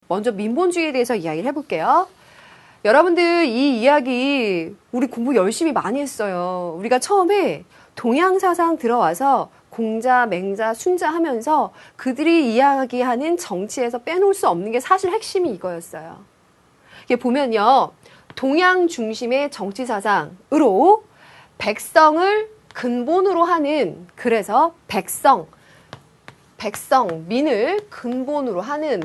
먼저 민본주의에 대해서 이야기를 해볼게요. 여러분들 이 이야기 우리 공부 열심히 많이 했어요. 우리가 처음에 동양사상 들어와서 공자, 맹자, 순자 하면서 그들이 이야기하는 정치에서 빼놓을 수 없는 게 사실 핵심이 이거였어요. 이게 보면요. 동양 중심의 정치사상으로 백성을 근본으로 하는, 그래서 민을 근본으로 하는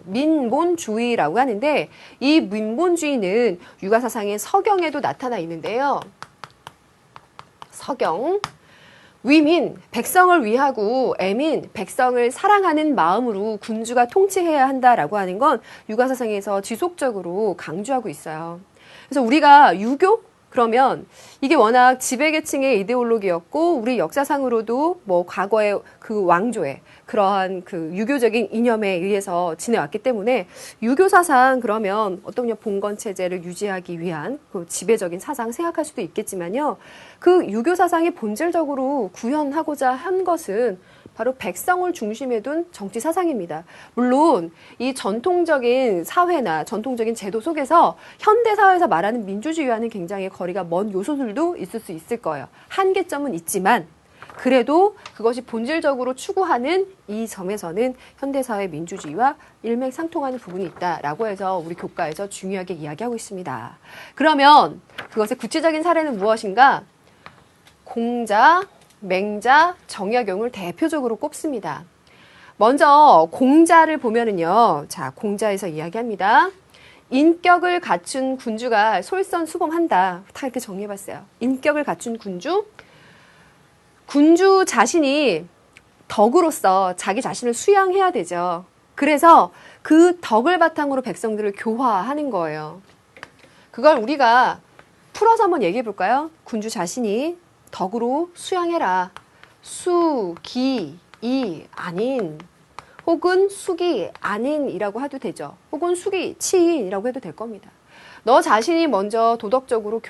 민본주의라고 하는데, 이 민본주의는 유가사상의 서경에도 나타나 있는데요. 서경, 위민, 백성을 위하고 애민, 백성을 사랑하는 마음으로 군주가 통치해야 한다라고 하는 건 유가사상에서 지속적으로 강조하고 있어요. 그래서 우리가 유교? 그러면 이게 워낙 지배계층의 이데올로기였고, 우리 역사상으로도 뭐 과거의 그 왕조의 그러한 그 유교적인 이념에 의해서 지내왔기 때문에 유교 사상 그러면 어떤 봉건 체제를 유지하기 위한 그 지배적인 사상 생각할 수도 있겠지만요. 그 유교 사상이 본질적으로 구현하고자 한 것은 바로 백성을 중심에 둔 정치 사상입니다. 물론 이 전통적인 사회나 전통적인 제도 속에서 현대 사회에서 말하는 민주주의와는 굉장히 거리가 먼 요소들도 있을 수 있을 거예요. 한계점은 있지만 그래도 그것이 본질적으로 추구하는 이 점에서는 현대사회 민주주의와 일맥상통하는 부분이 있다라고 해서 우리 교과에서 중요하게 이야기하고 있습니다. 그러면 그것의 구체적인 사례는 무엇인가? 공자, 맹자, 정약용을 대표적으로 꼽습니다. 먼저 공자를 보면은요. 자, 공자에서 이야기합니다. 인격을 갖춘 군주가 솔선수범한다. 다 이렇게 정리해봤어요. 인격을 갖춘 군주 자신이 덕으로서 자기 자신을 수양해야 되죠. 그래서 그 덕을 바탕으로 백성들을 교화하는 거예요. 그걸 우리가 풀어서 한번 얘기해 볼까요? 군주 자신이 덕으로 수양해라. 수, 기, 이, 아닌, 혹은 수기, 아닌이라고 해도 되죠. 혹은 수기, 치인이라고 해도 될 겁니다. 너 자신이 먼저 도덕적으로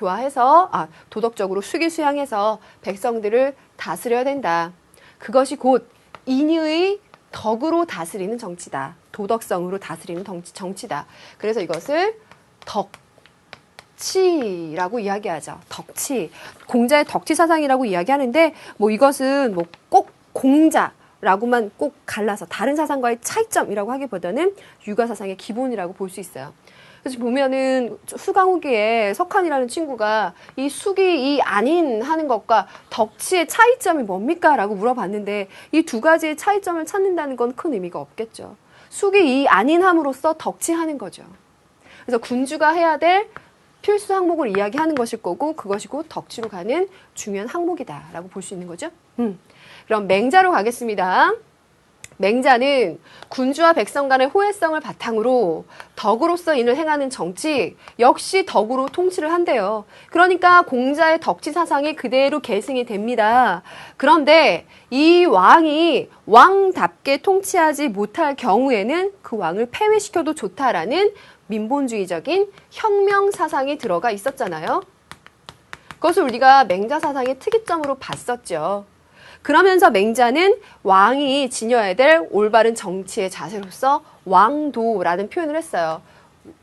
도덕적으로 수기 수양해서 백성들을 다스려야 된다. 그것이 곧 인의 덕으로 다스리는 정치다. 도덕성으로 다스리는 정치다. 그래서 이것을 덕치라고 이야기하죠. 덕치. 공자의 덕치 사상이라고 이야기하는데, 뭐 이것은 뭐 꼭 공자라고만 꼭 갈라서 다른 사상과의 차이점이라고 하기보다는 유가 사상의 기본이라고 볼 수 있어요. 그래서 보면은 수강 후기에 석한이라는 친구가 이 수기, 이 아닌 하는 것과 덕치의 차이점이 뭡니까? 라고 물어봤는데 이 두 가지의 차이점을 찾는다는 건 큰 의미가 없겠죠. 수기, 이 아닌 함으로써 덕치하는 거죠. 그래서 군주가 해야 될 필수 항목을 이야기하는 것일 거고 그것이 곧 덕치로 가는 중요한 항목이다라고 볼 수 있는 거죠. 그럼 맹자로 가겠습니다. 맹자는 군주와 백성 간의 호혜성을 바탕으로 덕으로서 인을 행하는 정치, 역시 덕으로 통치를 한대요. 그러니까 공자의 덕치 사상이 그대로 계승이 됩니다. 그런데 이 왕이 왕답게 통치하지 못할 경우에는 그 왕을 폐위시켜도 좋다라는 민본주의적인 혁명 사상이 들어가 있었잖아요. 그것을 우리가 맹자 사상의 특이점으로 봤었죠. 그러면서 맹자는 왕이 지녀야 될 올바른 정치의 자세로서 왕도라는 표현을 했어요.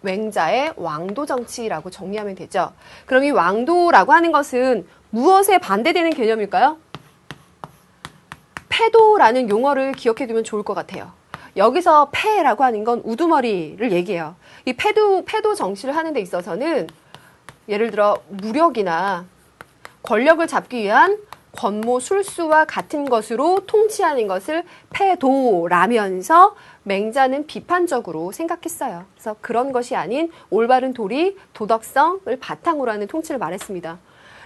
맹자의 왕도 정치라고 정리하면 되죠. 그럼 이 왕도라고 하는 것은 무엇에 반대되는 개념일까요? 패도라는 용어를 기억해 두면 좋을 것 같아요. 여기서 패라고 하는 건 우두머리를 얘기해요. 이 패도 정치를 하는 데 있어서는 예를 들어 무력이나 권력을 잡기 위한 권모 술수와 같은 것으로 통치하는 것을 패도라면서 맹자는 비판적으로 생각했어요. 그래서 그런 것이 아닌 올바른 도리, 도덕성을 바탕으로 하는 통치를 말했습니다.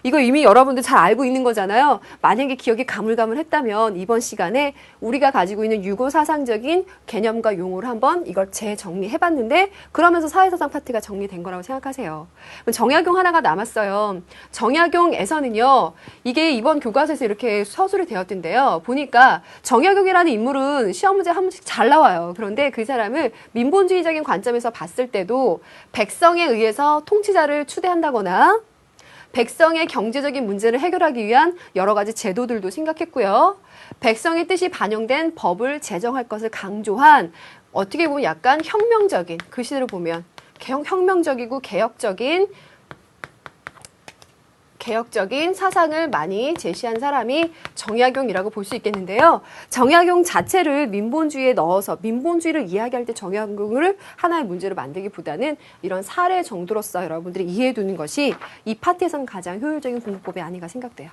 이거 이미 여러분들 잘 알고 있는 거잖아요. 만약에 기억이 가물가물했다면 이번 시간에 우리가 가지고 있는 유고사상적인 개념과 용어를 한번 이걸 재정리해봤는데 그러면서 사회사상 파트가 정리된 거라고 생각하세요. 정약용 하나가 남았어요. 정약용에서는요. 이게 이번 교과서에서 이렇게 서술이 되었던데요. 보니까 정약용이라는 인물은 시험 문제 한 번씩 잘 나와요. 그런데 그 사람을 민본주의적인 관점에서 봤을 때도 백성에 의해서 통치자를 추대한다거나 백성의 경제적인 문제를 해결하기 위한 여러 가지 제도들도 생각했고요. 백성의 뜻이 반영된 법을 제정할 것을 강조한 어떻게 보면 약간 혁명적인, 글씨를 보면 혁명적이고 개혁적인 사상을 많이 제시한 사람이 정약용이라고 볼 수 있겠는데요. 정약용 자체를 민본주의에 넣어서 민본주의를 이야기할 때 정약용을 하나의 문제로 만들기보다는 이런 사례 정도로서 여러분들이 이해해 두는 것이 이 파트에서는 가장 효율적인 공부법이 아닌가 생각돼요.